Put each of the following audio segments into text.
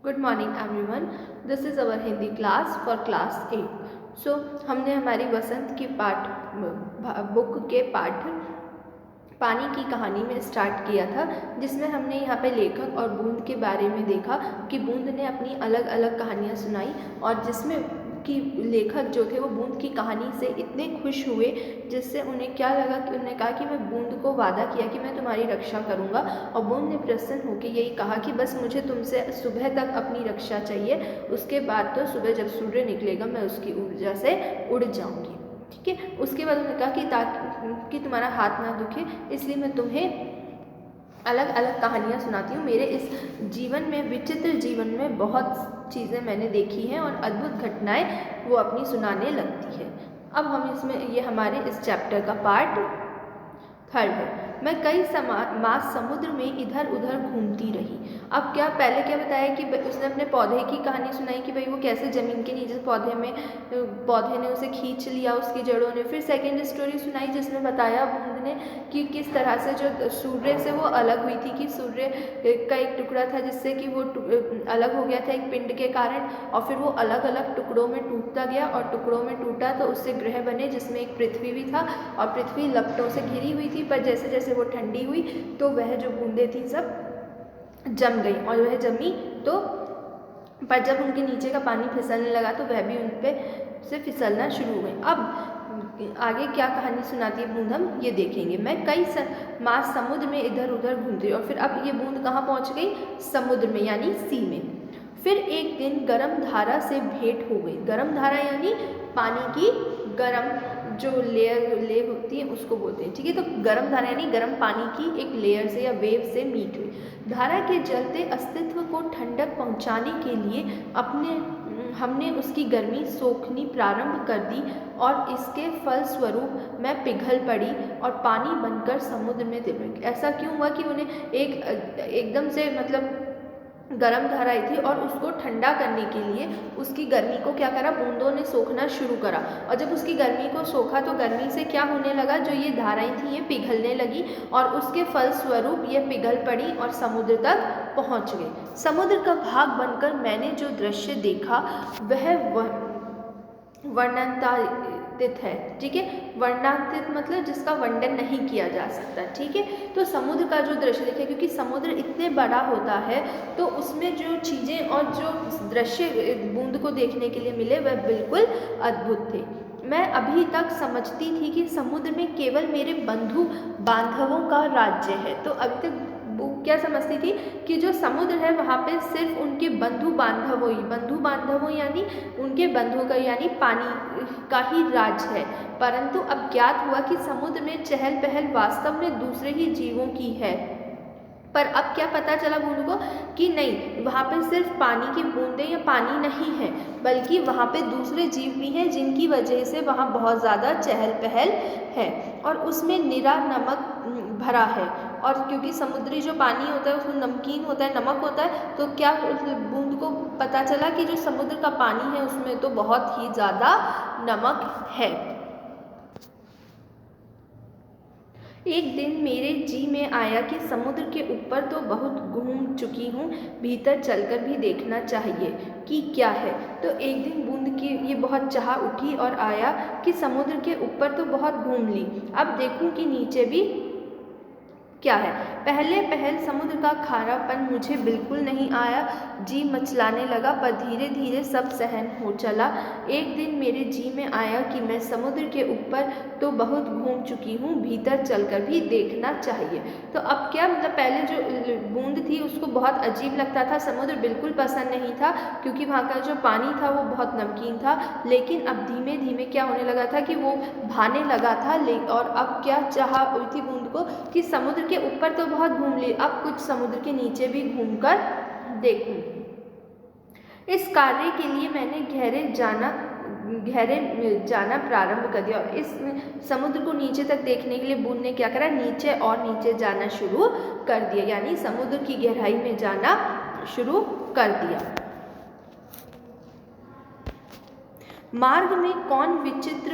Good morning everyone, this is our Hindi class for class 8। सो हमने हमारी वसंत की बुक के पाठ पानी की कहानी में स्टार्ट किया था, जिसमें हमने यहाँ पे लेखक और बूंद के बारे में देखा कि बूंद ने अपनी अलग अलग कहानियाँ सुनाई और जिसमें कि लेखक जो थे वो बूंद की कहानी से इतने खुश हुए जिससे उन्हें क्या लगा कि उन्होंने कहा कि मैं बूंद को वादा किया कि मैं तुम्हारी रक्षा करूँगा। और बूंद ने प्रसन्न होकर यही कहा कि बस मुझे तुमसे सुबह तक अपनी रक्षा चाहिए, उसके बाद तो सुबह जब सूर्य निकलेगा मैं उसकी ऊर्जा से उड़ जाऊँगी। ठीक है, उसके बाद उन्होंने कहा कि ताकि तुम्हारा हाथ ना दुखे इसलिए मैं तुम्हें अलग अलग कहानियाँ सुनाती हूँ। मेरे इस जीवन में, विचित्र जीवन में बहुत चीज़ें मैंने देखी हैं और अद्भुत घटनाएं वो अपनी सुनाने लगती है। अब हम इसमें ये हमारे इस चैप्टर का पार्ट 3 है। मैं कई मास समुद्र में इधर उधर घूमती रही। अब क्या पहले क्या बताया कि उसने अपने पौधे की कहानी सुनाई कि भाई वो कैसे ज़मीन के नीचे पौधे ने उसे खींच लिया उसकी जड़ों ने। फिर सेकंड स्टोरी सुनाई जिसमें बताया बूंद ने कि किस तरह से जो सूर्य से वो अलग हुई थी, कि सूर्य का एक टुकड़ा था जिससे कि वो अलग हो गया था एक पिंड के कारण, और फिर वो अलग अलग टुकड़ों में टूटता गया और टुकड़ों में टूटा तो उससे ग्रह बने जिसमें एक पृथ्वी भी था और पृथ्वी लपटों से घिरी हुई थी। पर जैसे जैसे वो ठंडी हुई तो वह जो बूंदें थी सब जम गई और वह जमी तो पर जब उनके नीचे का पानी फिसलने लगा तो वह भी उन पे से फिसलना शुरू हो गई। अब आगे क्या कहानी सुनाती है बूंद हम ये देखेंगे। मैं कई मास समुद्र में इधर उधर घूमती रही और फिर अब ये बूंद कहाँ पहुँच गई? समुद्र में यानी सी में। फिर एक दिन गर्म धारा से भेंट हो गई। गर्म धारा यानी पानी की गर्म जो लेयर होती है उसको बोलते हैं। ठीक है, तो गर्म धारा यानी गर्म पानी की एक लेयर से या वेव से मीट हुई। धारा के जलते अस्तित्व को ठंडक पहुंचाने के लिए हमने उसकी गर्मी सोखनी प्रारंभ कर दी और इसके फलस्वरूप मैं पिघल पड़ी और पानी बनकर समुद्र में तिल गई। ऐसा क्यों हुआ कि उन्हें एकदम से मतलब गर्म धारा आई थी और उसको ठंडा करने के लिए उसकी गर्मी को क्या करा? बूंदों ने सोखना शुरू करा और जब उसकी गर्मी को सोखा तो गर्मी से क्या होने लगा? जो ये धाराएं थी ये पिघलने लगी और उसके फलस्वरूप ये पिघल पड़ी और समुद्र तक पहुंच गई। समुद्र का भाग बनकर मैंने जो दृश्य देखा वह वर्णनातीत है। ठीक है, वर्णनातीत मतलब जिसका वर्णन नहीं किया जा सकता। ठीक है, तो समुद्र का जो दृश्य देखे, क्योंकि समुद्र इतने बड़ा होता है तो उसमें जो चीज़ें और जो दृश्य बूंद को देखने के लिए मिले वह बिल्कुल अद्भुत थे। मैं अभी तक समझती थी कि समुद्र में केवल मेरे बंधु बांधवों का राज्य है। तो अभी तक वो क्या समझती थी कि जो समुद्र है वहाँ पे सिर्फ उनके बंधु बांधवों यानी उनके बंधुओं का यानी पानी का ही राज है। परंतु अब ज्ञात हुआ कि समुद्र में चहल पहल वास्तव में दूसरे ही जीवों की है। पर अब क्या पता चला बूंद को कि नहीं, वहाँ पे सिर्फ पानी की बूंदें या पानी नहीं है बल्कि वहाँ पे दूसरे जीव भी हैं जिनकी वजह से वहाँ बहुत ज़्यादा चहल पहल है और उसमें निरा नमक भरा है। और क्योंकि समुद्री जो पानी होता है उसमें नमकीन होता है, नमक होता है, तो क्या बूंद को पता चला कि जो समुद्र का पानी है उसमें तो बहुत ही ज़्यादा नमक है। एक दिन मेरे जी में आया कि समुद्र के ऊपर तो बहुत घूम चुकी हूँ, भीतर चलकर भी देखना चाहिए कि क्या है। तो एक दिन बूंद की ये बहुत चाह उठी और आया कि समुद्र के ऊपर तो बहुत घूम ली, अब देखूँ कि नीचे भी क्या है। पहले पहल समुद्र का खारापन मुझे बिल्कुल नहीं आया, जी मचलाने लगा, पर धीरे धीरे सब सहन हो चला। एक दिन मेरे जी में आया कि मैं समुद्र के ऊपर तो बहुत घूम चुकी हूँ, भीतर चलकर भी देखना चाहिए। तो अब क्या मतलब, पहले जो बूंद थी उसको बहुत अजीब लगता था, समुद्र बिल्कुल पसंद नहीं था क्योंकि वहाँ का जो पानी था वो बहुत नमकीन था। लेकिन अब धीमे धीमे क्या होने लगा था कि वो भाने लगा था। और अब क्या चाह हुई थी बूंद को कि समुद्र के ऊपर तो बहुत घूम ली, अब कुछ समुद्र के नीचे भी घूमकर देखूं। इस कार्य के लिए मैंने गहरे जाना प्रारंभ कर दिया और इस समुद्र को नीचे तक देखने के लिए बूंद ने क्या करा? नीचे और नीचे जाना शुरू कर दिया, यानी समुद्र की गहराई में जाना शुरू कर दिया। मार्ग में कौन विचित्र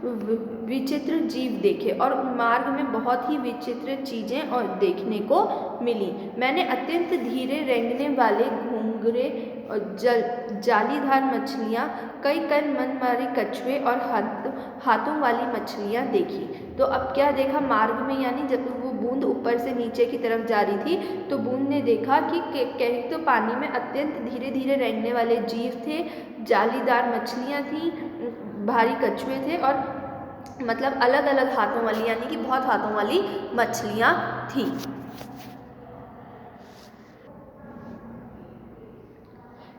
विचित्र जीव देखे और मार्ग में बहुत ही विचित्र चीज़ें और देखने को मिली। मैंने अत्यंत धीरे रेंगने वाले घूंघरे और जालीदार मछलियाँ, कई मनमारे कछुए और हाथों वाली मछलियाँ देखी। तो अब क्या देखा मार्ग में, यानी जब वो बूंद ऊपर से नीचे की तरफ जा रही थी तो बूंद ने देखा कि कहीं तो पानी में अत्यंत धीरे धीरे रेंगने वाले जीव थे, जालीदार मछलियाँ थीं, भारी कछुए थे और मतलब अलग अलग हाथों वाली, यानी कि बहुत हाथों वाली मछलियाँ थी।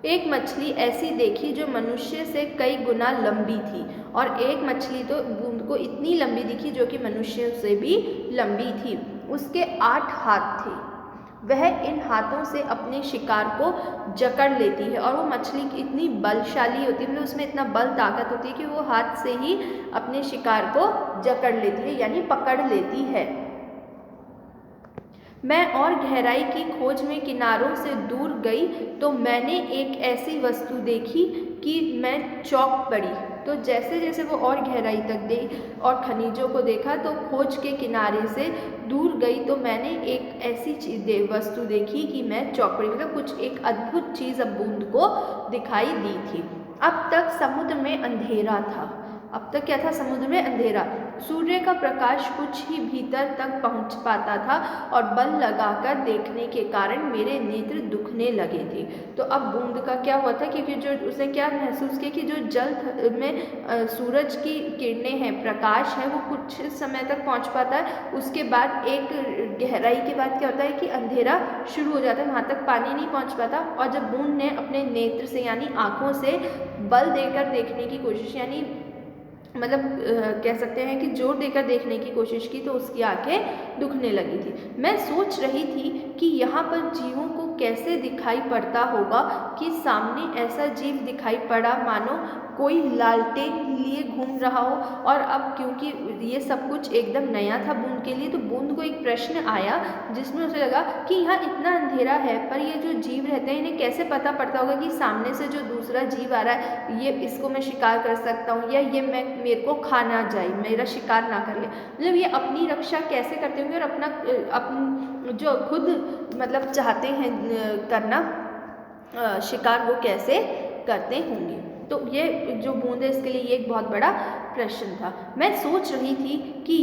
एक मछली ऐसी देखी जो मनुष्य से कई गुना लंबी थी, और एक मछली तो बूंद को इतनी लंबी दिखी जो कि मनुष्य से भी लंबी थी। उसके 8 हाथ थे। वह इन हाथों से अपने शिकार को जकड़ लेती है, और वो मछली इतनी बलशाली होती है, मतलब उसमें इतना बल ताकत होती है कि वो हाथ से ही अपने शिकार को जकड़ लेती है, यानी पकड़ लेती है। मैं और गहराई की खोज में किनारों से दूर गई तो मैंने एक ऐसी वस्तु देखी कि मैं चौंक पड़ी। तो जैसे जैसे वो और गहराई तक गई और खनिजों को देखा तो खोज के किनारे से दूर गई तो मैंने एक ऐसी वस्तु देखी कि मैं चौंक पड़ी, मतलब कुछ एक अद्भुत चीज़ अब बूंद को दिखाई दी थी। अब तक समुद्र में अंधेरा था। अब तक क्या था? समुद्र में अंधेरा। सूर्य का प्रकाश कुछ ही भीतर तक पहुंच पाता था और बल लगाकर देखने के कारण मेरे नेत्र दुखने लगे थे। तो अब बूंद का क्या हुआ था, क्योंकि जो उसने क्या महसूस किया कि जो जल में सूरज की किरणें हैं, प्रकाश है, वो कुछ समय तक पहुंच पाता है, उसके बाद एक गहराई के बाद क्या होता है कि अंधेरा शुरू हो जाता है, वहाँ तक पानी नहीं पहुँच पाता। और जब बूंद ने अपने नेत्र से यानी आँखों से बल देकर देखने की कोशिश, यानी मतलब कह सकते हैं कि जोर देकर देखने की कोशिश की तो उसकी आंखें दुखने लगी थी। मैं सोच रही थी कि यहाँ पर जीवों को कैसे दिखाई पड़ता होगा कि सामने ऐसा जीव दिखाई पड़ा मानो कोई लालटेन लिए घूम रहा हो। और अब क्योंकि ये सब कुछ एकदम नया था बूंद के लिए, तो बूंद को एक प्रश्न आया जिसमें उसे लगा कि यहाँ इतना अंधेरा है पर ये जो जीव रहते हैं इन्हें कैसे पता पड़ता होगा कि सामने से जो दूसरा जीव आ रहा है ये इसको मैं शिकार कर सकता हूँ, या ये मेरे को खा ना जाए, मेरा शिकार ना कर ले। मतलब ये अपनी रक्षा कैसे करते होंगे और अपना जो खुद मतलब चाहते हैं करना शिकार वो कैसे करते होंगे। तो ये जो बूंद है इसके लिए ये एक बहुत बड़ा प्रश्न था। मैं सोच रही थी कि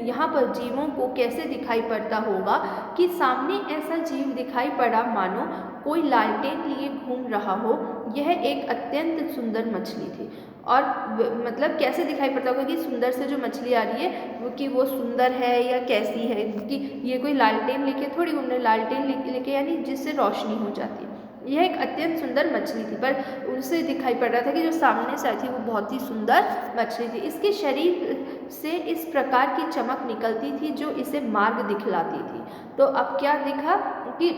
यहाँ पर जीवों को कैसे दिखाई पड़ता होगा कि सामने ऐसा जीव दिखाई पड़ा मानो कोई लालटेन लिए घूम रहा हो। यह एक अत्यंत सुंदर मछली थी। और मतलब कैसे दिखाई पड़ता होगा कि सुंदर से जो मछली आ रही है कि वो सुंदर है या कैसी है, कि ये कोई लालटेन लेके थोड़ी घूम रही, लालटेन लेके यानी जिससे रोशनी हो जाती है। यह एक अत्यंत सुंदर मछली थी, पर उनसे दिखाई पड़ रहा था कि जो सामने से आई थी वो बहुत ही सुंदर मछली थी। इसके शरीर से इस प्रकार की चमक निकलती थी जो इसे मार्ग दिखलाती थी। तो अब क्या दिखा कि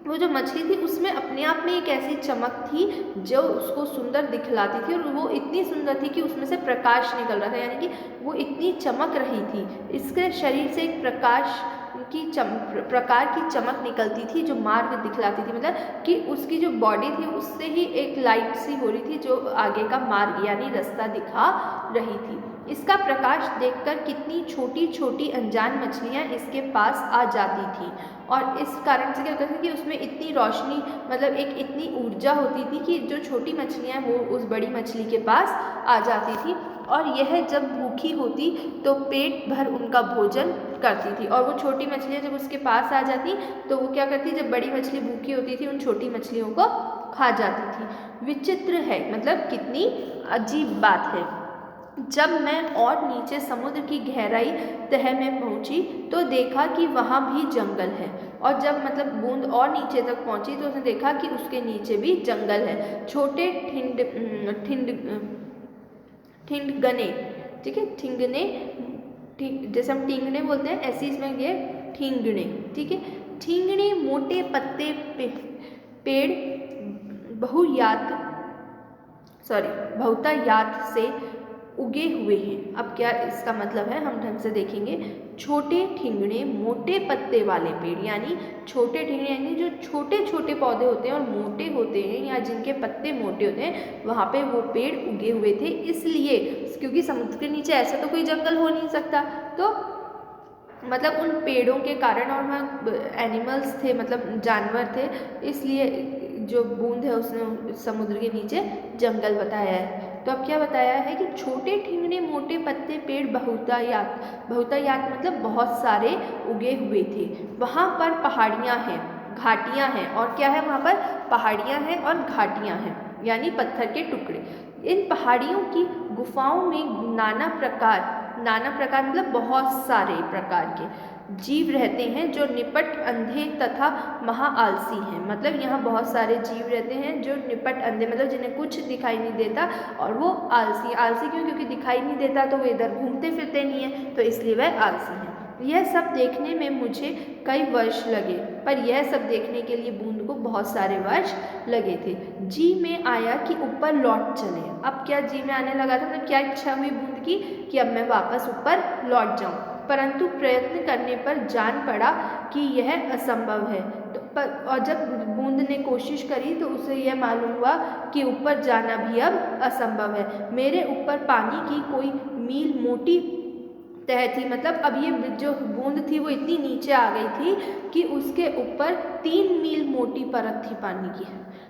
वो जो मछली थी उसमें अपने आप में एक ऐसी चमक थी जो उसको सुंदर दिखलाती थी, और वो इतनी सुंदर थी कि उसमें से प्रकाश निकल रहा था, यानी कि वो इतनी चमक रही थी। इसके शरीर से एक प्रकार की चमक निकलती थी जो मार्ग दिखलाती थी, मतलब कि उसकी जो बॉडी थी उससे ही एक लाइट सी हो रही थी जो आगे का मार्ग यानी रास्ता दिखा रही थी। इसका प्रकाश देखकर कितनी छोटी छोटी अनजान मछलियाँ इसके पास आ जाती थी, और इस कारण से क्या होता था कि उसमें इतनी रोशनी मतलब एक इतनी ऊर्जा होती थी कि जो छोटी मछलियाँ वो उस बड़ी मछली के पास आ जाती थी, और यह जब भूखी होती तो पेट भर उनका भोजन करती थी। और वो छोटी मछलियाँ जब उसके पास आ जाती तो वो क्या करती, जब बड़ी मछली भूखी होती थी उन छोटी मछलियों को खा जाती थी। विचित्र है, मतलब कितनी अजीब बात है। जब मैं और नीचे समुद्र की गहराई तह में पहुंची तो देखा कि वहाँ भी जंगल है, और जब मतलब बूंद और नीचे तक पहुंची तो उसने देखा कि उसके नीचे भी जंगल है। छोटे ठिंडगने, ठीक है, ठिंगने, जैसे हम टींगने बोलते हैं ऐसे इसमें ये ठिंगने, ठीक है। ठिंगने मोटे पत्ते पेड़ बहुतायात से उगे हुए हैं। अब क्या इसका मतलब है, हम ढंग से देखेंगे। छोटे ठिंगणे मोटे पत्ते वाले पेड़, यानी छोटे ठिंगणे यानी जो छोटे छोटे पौधे होते हैं और मोटे होते हैं या जिनके पत्ते मोटे होते हैं, वहाँ पे वो पेड़ उगे हुए थे। इसलिए क्योंकि समुद्र के नीचे ऐसा तो कोई जंगल हो नहीं सकता, तो मतलब उन पेड़ों के कारण और वहाँ एनिमल्स थे, मतलब जानवर थे, इसलिए जो बूंद है उसने समुद्र के नीचे जंगल बताया है। तो अब क्या बताया है कि छोटे ठिंगणे मोटे पत्ते पेड़ बहुतायात, बहुतायात मतलब बहुत सारे उगे हुए थे। वहाँ पर पहाड़ियाँ हैं, घाटियाँ हैं, और क्या है वहाँ पर पहाड़ियाँ हैं और घाटियाँ हैं, यानी पत्थर के टुकड़े। इन पहाड़ियों की गुफाओं में नाना प्रकार मतलब बहुत सारे प्रकार के जीव रहते हैं जो निपट अंधे तथा महाआलसी हैं। मतलब यहाँ बहुत सारे जीव रहते हैं जो निपट अंधे मतलब जिन्हें कुछ दिखाई नहीं देता, और वो आलसी क्यों? क्योंकि दिखाई नहीं देता तो वो इधर घूमते फिरते नहीं है, तो इसलिए वह आलसी हैं। यह सब देखने में मुझे कई वर्ष लगे, पर यह सब देखने के लिए बूंद को बहुत सारे वर्ष लगे थे। जी में आया कि ऊपर लौट चले। अब क्या जी में आने लगा था, मतलब क्या इच्छा हुई बूंद की कि अब मैं वापस ऊपर लौट जाऊं, परंतु प्रयत्न करने पर जान पड़ा कि यह असंभव है। तो और जब बूंद ने कोशिश करी तो उसे यह मालूम हुआ कि ऊपर जाना भी अब असंभव है। मेरे ऊपर पानी की कोई मील मोटी तह थी, मतलब अब ये जो बूंद थी वो इतनी नीचे आ गई थी कि उसके ऊपर 3 मील मोटी परत थी पानी की।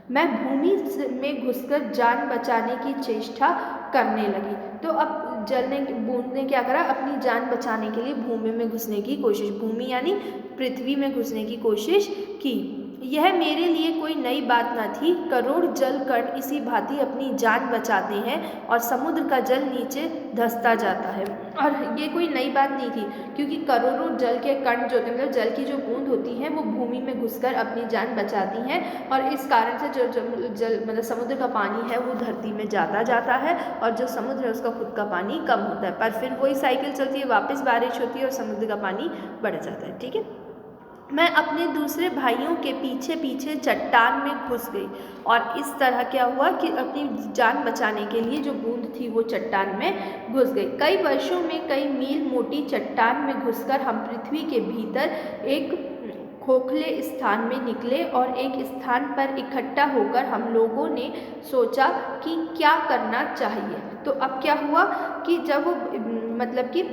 मैं भूमि में घुसकर जान बचाने की चेष्टा करने लगी। तो अब बूंद ने क्या करा, अपनी जान बचाने के लिए भूमि में घुसने की कोशिश, भूमि यानी पृथ्वी में घुसने की कोशिश की। यह मेरे लिए कोई नई बात न थी। करोड़ जल कण इसी भांति अपनी जान बचाते हैं और समुद्र का जल नीचे धंसता जाता है। और ये कोई नई बात नहीं थी, क्योंकि करोड़ों जल के कण जो होते हैं, मतलब जल की जो बूंद होती हैं, वो भूमि में घुसकर अपनी जान बचाती हैं, और इस कारण से जो जल मतलब समुद्र का पानी है वो धरती में जाता है, और जो समुद्र है उसका खुद का पानी कम होता है, पर फिर वही साइकिल चलती है, वापस बारिश होती है और समुद्र का पानी बढ़ जाता है। ठीक है, मैं अपने दूसरे भाइयों के पीछे पीछे चट्टान में घुस गई, और इस तरह क्या हुआ कि अपनी जान बचाने के लिए जो बूंद थी वो चट्टान में घुस गई। कई वर्षों में कई मील मोटी चट्टान में घुसकर हम पृथ्वी के भीतर एक खोखले स्थान में निकले, और एक स्थान पर इकट्ठा होकर हम लोगों ने सोचा कि क्या करना चाहिए। तो अब क्या हुआ कि जब वो मतलब कि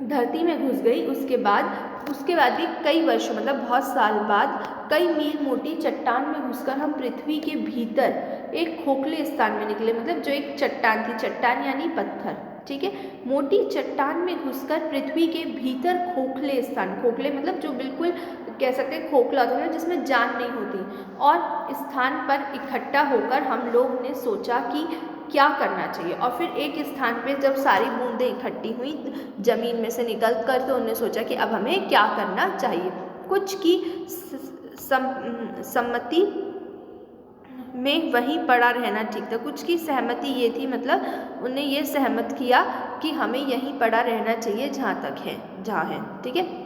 धरती में घुस गई, उसके बाद भी कई वर्षों मतलब बहुत साल बाद कई मील मोटी चट्टान में घुसकर हम पृथ्वी के भीतर एक खोखले स्थान में निकले, मतलब जो एक चट्टान थी, चट्टान यानी पत्थर, ठीक है, मोटी चट्टान में घुसकर पृथ्वी के भीतर खोखले स्थान, खोखले मतलब जो बिल्कुल कह सकते हैं खोखला होता है जिसमें जान नहीं होती, और स्थान पर इकट्ठा होकर हम लोग ने सोचा कि क्या करना चाहिए। और फिर एक स्थान पे जब सारी बूंदें इकट्ठी हुई जमीन में से निकल कर, तो उन्होंने सोचा कि अब हमें क्या करना चाहिए। कुछ की सम्मति में वहीं पड़ा रहना ठीक था, कुछ की सहमति ये थी, मतलब उन्हें ये सहमत किया कि हमें यहीं पड़ा रहना चाहिए जहाँ है, ठीक है।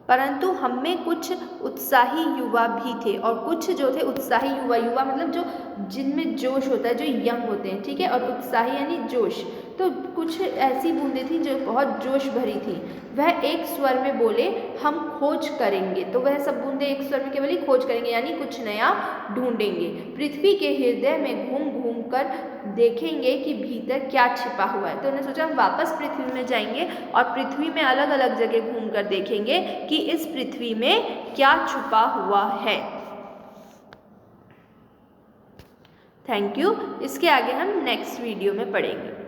परंतु हम में कुछ उत्साही युवा भी थे, और कुछ जो थे उत्साही युवा मतलब जो जिनमें जोश होता है, जो यंग होते हैं, ठीक है, और उत्साही यानी जोश। तो कुछ ऐसी बूंदें थी जो बहुत जोश भरी थी। वह एक स्वर में बोले, हम खोज करेंगे। तो वह सब बूंदें एक स्वर में केवल ही खोज करेंगे, यानी कुछ नया ढूंढेंगे। पृथ्वी के हृदय में घूम घूम कर देखेंगे कि भीतर क्या छिपा हुआ है। तो उन्होंने सोचा हम वापस पृथ्वी में जाएंगे और पृथ्वी में अलग अलग जगह घूम कर देखेंगे कि इस पृथ्वी में क्या छुपा हुआ है। Thank you. इसके आगे हम नेक्स्ट वीडियो में पढ़ेंगे।